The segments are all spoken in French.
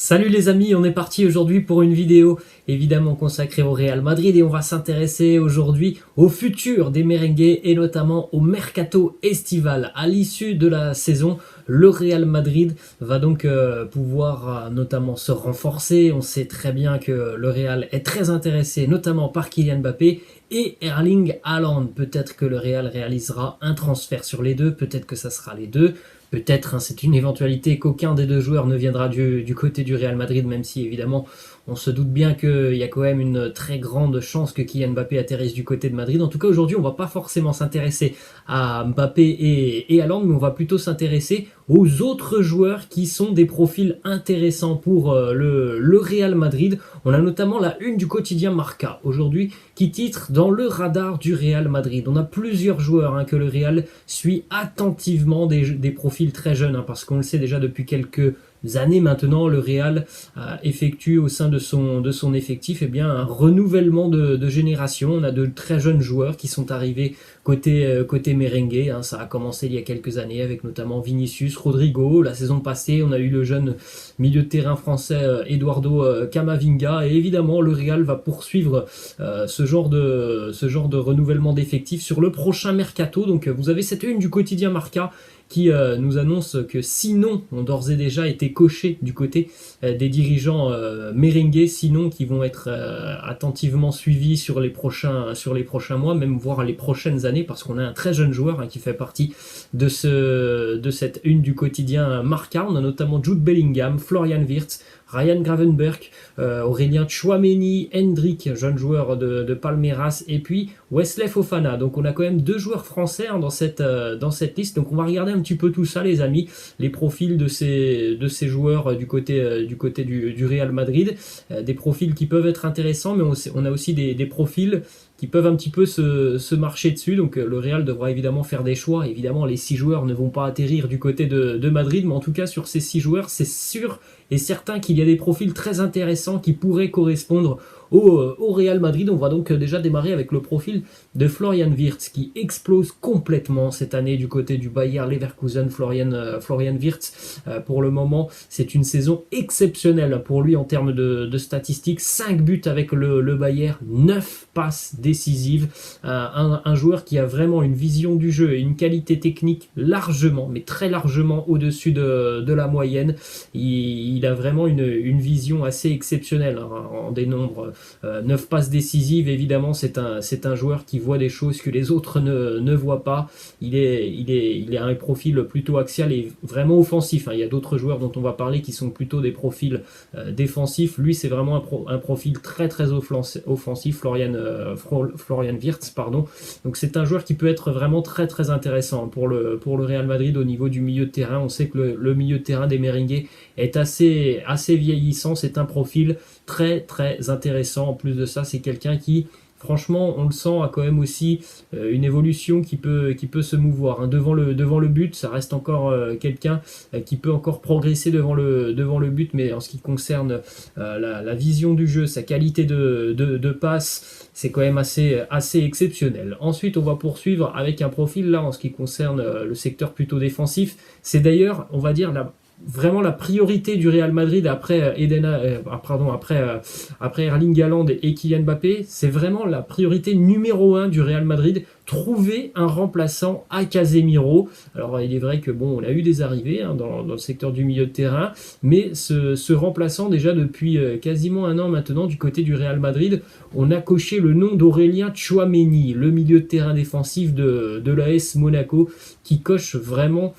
Salut les amis, on est parti aujourd'hui pour une vidéo évidemment consacrée au Real Madrid et on va s'intéresser aujourd'hui au futur des merengues et notamment au mercato estival. À l'issue de la saison, le Real Madrid va donc pouvoir notamment se renforcer. On sait très bien que le Real est très intéressé notamment par Kylian Mbappé et Erling Haaland. Peut-être que le Real réalisera un transfert sur les deux, peut-être que ça sera les deux. Peut-être, hein, c'est une éventualité qu'aucun des deux joueurs ne viendra du côté du Real Madrid, même si évidemment on se doute bien qu'il y a quand même une très grande chance que Kylian Mbappé atterrisse du côté de Madrid. En tout cas, aujourd'hui, on va pas forcément s'intéresser à Mbappé et Haaland, mais on va plutôt s'intéresser aux autres joueurs qui sont des profils intéressants pour le Real Madrid. On a notamment la une du quotidien Marca aujourd'hui qui titre dans le radar du Real Madrid. On a plusieurs joueurs que le Real suit attentivement, des profils très jeunes, parce qu'on le sait déjà depuis quelques années maintenant, le Real effectue au sein de son effectif un renouvellement de génération. On a de très jeunes joueurs qui sont arrivés côté merengue. Ça a commencé il y a quelques années avec notamment Vinicius, Rodrigo. La saison passée, on a eu le jeune milieu de terrain français Eduardo Camavinga. Et évidemment, le Real va poursuivre ce genre de renouvellement d'effectifs sur le prochain mercato. Donc vous avez cette une du quotidien Marca qui nous annonce que 6 noms ont d'ores et déjà été cochés du côté des dirigeants merengues, 6 noms qui vont être attentivement suivis sur les prochains mois, même voire les prochaines années, parce qu'on a un très jeune joueur qui fait partie de cette une du quotidien Marca. On a notamment Jude Bellingham, Florian Wirtz, Ryan Gravenberch, Aurélien Tchouaméni, Hendrik, jeune joueur de Palmeiras, et puis Wesley Fofana. Donc on a quand même 2 joueurs français dans cette liste. Donc on va regarder un petit peu tout ça, les amis, les profils de ces joueurs du côté du Real Madrid, des profils qui peuvent être intéressants, mais on a aussi des profils qui peuvent un petit peu se marcher dessus. Donc le Real devra évidemment faire des choix. Évidemment, les 6 joueurs ne vont pas atterrir du côté de Madrid, mais en tout cas sur ces 6 joueurs, c'est sûr et certain qu'il y a des profils très intéressants qui pourraient correspondre au Real Madrid. On va donc déjà démarrer avec le profil de Florian Wirtz qui explose complètement cette année du côté du Bayer Leverkusen. Florian Wirtz, pour le moment, c'est une saison exceptionnelle pour lui en termes de statistiques. 5 buts avec le Bayer, 9 passes décisives. Un joueur qui a vraiment une vision du jeu et une qualité technique largement, mais très largement au-dessus de la moyenne. Il a vraiment une vision assez exceptionnelle en dénombre 9 passes décisives. Évidemment, c'est un joueur qui voit des choses que les autres ne voient pas. Il a un profil plutôt axial et vraiment offensif. Il y a d'autres joueurs dont on va parler qui sont plutôt des profils défensifs. Lui, c'est vraiment un profil très très offensif, Florian Wirtz, pardon. Donc c'est un joueur qui peut être vraiment très très intéressant pour le Real Madrid au niveau du milieu de terrain. On sait que le milieu de terrain des merengues est assez vieillissant. C'est un profil très très intéressant. En plus de ça, c'est quelqu'un qui, franchement, on le sent, a quand même aussi une évolution qui peut se mouvoir. Devant le but, ça reste encore quelqu'un qui peut encore progresser devant le but, mais en ce qui concerne la vision du jeu, sa qualité de passe, c'est quand même assez exceptionnel. Ensuite, on va poursuivre avec un profil là en ce qui concerne le secteur plutôt défensif. C'est d'ailleurs, on va dire, vraiment la priorité du Real Madrid après Erling Haaland et Kylian Mbappé. C'est vraiment la priorité numéro 1 du Real Madrid, trouver un remplaçant à Casemiro. Alors il est vrai que on a eu des arrivées dans le secteur du milieu de terrain, mais ce remplaçant, déjà depuis quasiment un an maintenant du côté du Real Madrid, on a coché le nom d'Aurélien Tchouaméni, le milieu de terrain défensif de l'AS Monaco, qui coche vraiment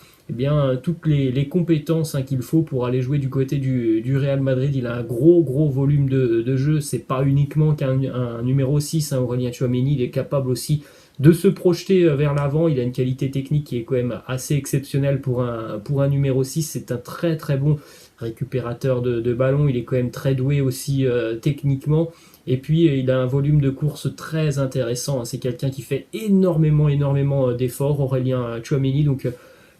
toutes les compétences qu'il faut pour aller jouer du côté du Real Madrid. Il a un gros volume de jeu. C'est pas uniquement qu'un numéro 6, Aurélien Tchouaméni. Il est capable aussi de se projeter vers l'avant. Il a une qualité technique qui est quand même assez exceptionnelle pour un numéro 6. C'est un très très bon récupérateur de ballon. Il est quand même très doué aussi techniquement. Et puis il a un volume de course très intéressant. C'est quelqu'un qui fait énormément d'efforts, Aurélien Tchouaméni. Donc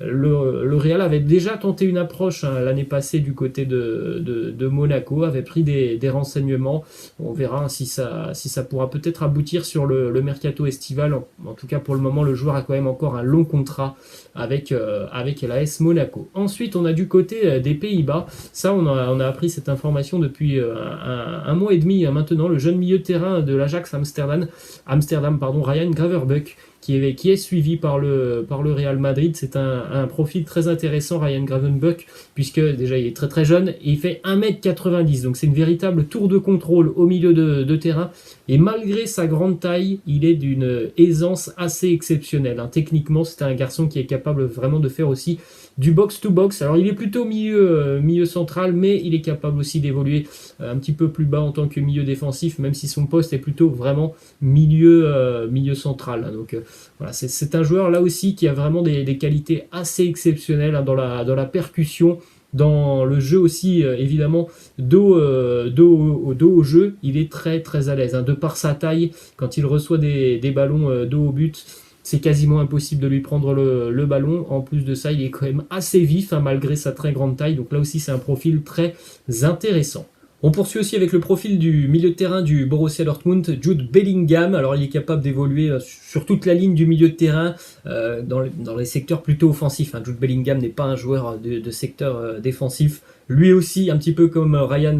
Le Real avait déjà tenté une approche l'année passée du côté de Monaco, avait pris des renseignements. On verra si ça pourra peut-être aboutir sur le mercato estival. En tout cas, pour le moment, le joueur a quand même encore un long contrat avec l'AS Monaco. Ensuite, on a du côté des Pays-Bas. Ça, on a appris cette information depuis un mois et demi maintenant. Le jeune milieu de terrain de l'Ajax Amsterdam, Ryan Gravenberch, qui est suivi par le Real Madrid. C'est un profil très intéressant, Ryan Gravenberch, puisque déjà il est très très jeune et il fait 1m90, donc c'est une véritable tour de contrôle au milieu de terrain, et malgré sa grande taille, il est d'une aisance assez exceptionnelle. Techniquement, c'est un garçon qui est capable vraiment de faire aussi du box-to-box. Alors il est plutôt milieu central, mais il est capable aussi d'évoluer un petit peu plus bas en tant que milieu défensif, même si son poste est plutôt vraiment milieu central. Donc voilà, c'est un joueur là aussi qui a vraiment des qualités assez exceptionnelles dans la percussion, dans le jeu aussi, évidemment, dos au jeu. Il est très très à l'aise, de par sa taille. Quand il reçoit des ballons dos au but, c'est quasiment impossible de lui prendre le ballon. En plus de ça, il est quand même assez vif, malgré sa très grande taille. Donc là aussi, c'est un profil très intéressant. On poursuit aussi avec le profil du milieu de terrain du Borussia Dortmund, Jude Bellingham. Alors il est capable d'évoluer sur toute la ligne du milieu de terrain, dans les secteurs plutôt offensifs. Jude Bellingham n'est pas un joueur de secteur défensif. Lui aussi, un petit peu comme Ryan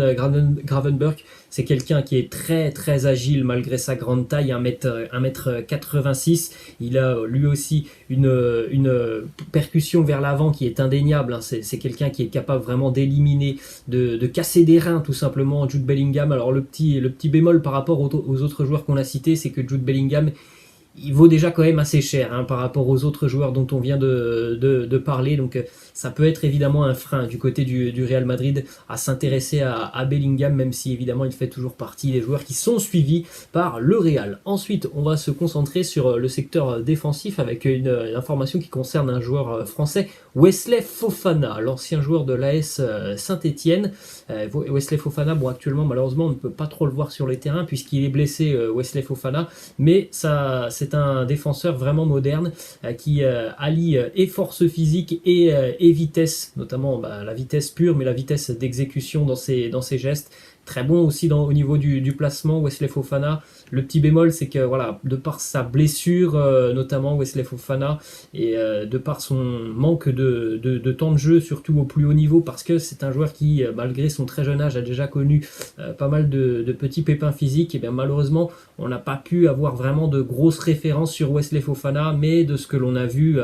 Gravenberch, c'est quelqu'un qui est très très agile malgré sa grande taille, 1m86. Il a lui aussi une percussion vers l'avant qui est indéniable. C'est quelqu'un qui est capable vraiment d'éliminer, de casser des reins tout simplement, Jude Bellingham. Alors le petit bémol par rapport aux autres joueurs qu'on a cités, c'est que Jude Bellingham, il vaut déjà quand même assez cher par rapport aux autres joueurs dont on vient de parler. Donc ça peut être évidemment un frein du côté du Real Madrid à s'intéresser à Bellingham, même si évidemment il fait toujours partie des joueurs qui sont suivis par le Real. Ensuite, on va se concentrer sur le secteur défensif avec une information qui concerne un joueur français, Wesley Fofana, l'ancien joueur de l'AS Saint-Etienne. Wesley Fofana, bon, actuellement malheureusement on ne peut pas trop le voir sur les terrains puisqu'il est blessé, Wesley Fofana, mais c'est un défenseur vraiment moderne qui allie et force physique et vitesse, notamment la vitesse pure, mais la vitesse d'exécution dans ses gestes. Très bon aussi au niveau du placement, Wesley Fofana. Le petit bémol, c'est que voilà, de par sa blessure, notamment Wesley Fofana, et de par son manque de temps de jeu, surtout au plus haut niveau, parce que c'est un joueur qui, malgré son très jeune âge, a déjà connu pas mal de petits pépins physiques. Et bien malheureusement, on n'a pas pu avoir vraiment de grosses références sur Wesley Fofana, mais de ce que l'on a vu,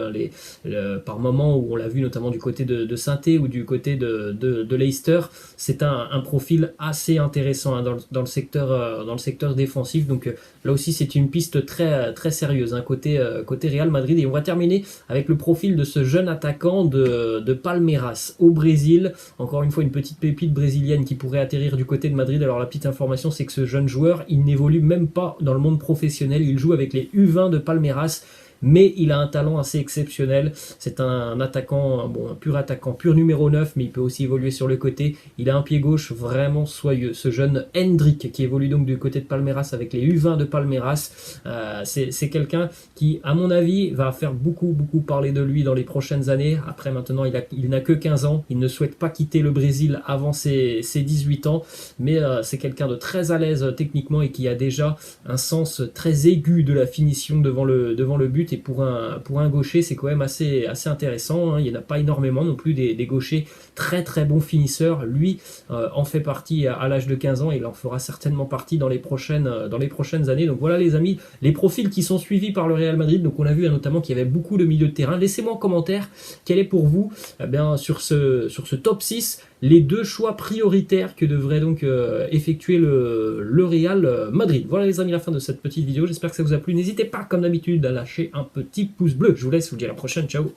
par moments où on l'a vu notamment du côté de Saint-Étienne ou du côté de Leicester, c'est un profil assez intéressant dans le secteur défensif. Donc là aussi c'est une piste très très sérieuse côté Real Madrid. Et on va terminer avec le profil de ce jeune attaquant de Palmeiras au Brésil. Encore une fois, une petite pépite brésilienne qui pourrait atterrir du côté de Madrid. Alors la petite information, c'est que ce jeune joueur, il n'évolue même pas dans le monde professionnel, il joue avec les U20 de Palmeiras, mais il a un talent assez exceptionnel. C'est un attaquant, un pur numéro 9, mais il peut aussi évoluer sur le côté. Il a un pied gauche vraiment soyeux. Ce jeune Hendrik, qui évolue donc du côté de Palmeiras avec les U20 de Palmeiras, c'est quelqu'un qui, à mon avis, va faire beaucoup parler de lui dans les prochaines années. Après, maintenant, il n'a que 15 ans. Il ne souhaite pas quitter le Brésil avant ses 18 ans, mais c'est quelqu'un de très à l'aise techniquement et qui a déjà un sens très aigu de la finition devant le but. Et pour un gaucher, c'est quand même assez intéressant. Il n'y en a pas énormément non plus des gauchers très très bons finisseurs. Lui en fait partie à l'âge de 15 ans et il en fera certainement partie dans les prochaines années. Donc voilà les amis, les profils qui sont suivis par le Real Madrid. Donc on a vu notamment qu'il y avait beaucoup de milieux de terrain. Laissez-moi en commentaire quel est pour vous, sur ce top 6, les deux choix prioritaires que devrait donc effectuer le Real Madrid. Voilà les amis, la fin de cette petite vidéo. J'espère que ça vous a plu. N'hésitez pas comme d'habitude à lâcher un petit pouce bleu. Je vous laisse, je vous dis à la prochaine. Ciao.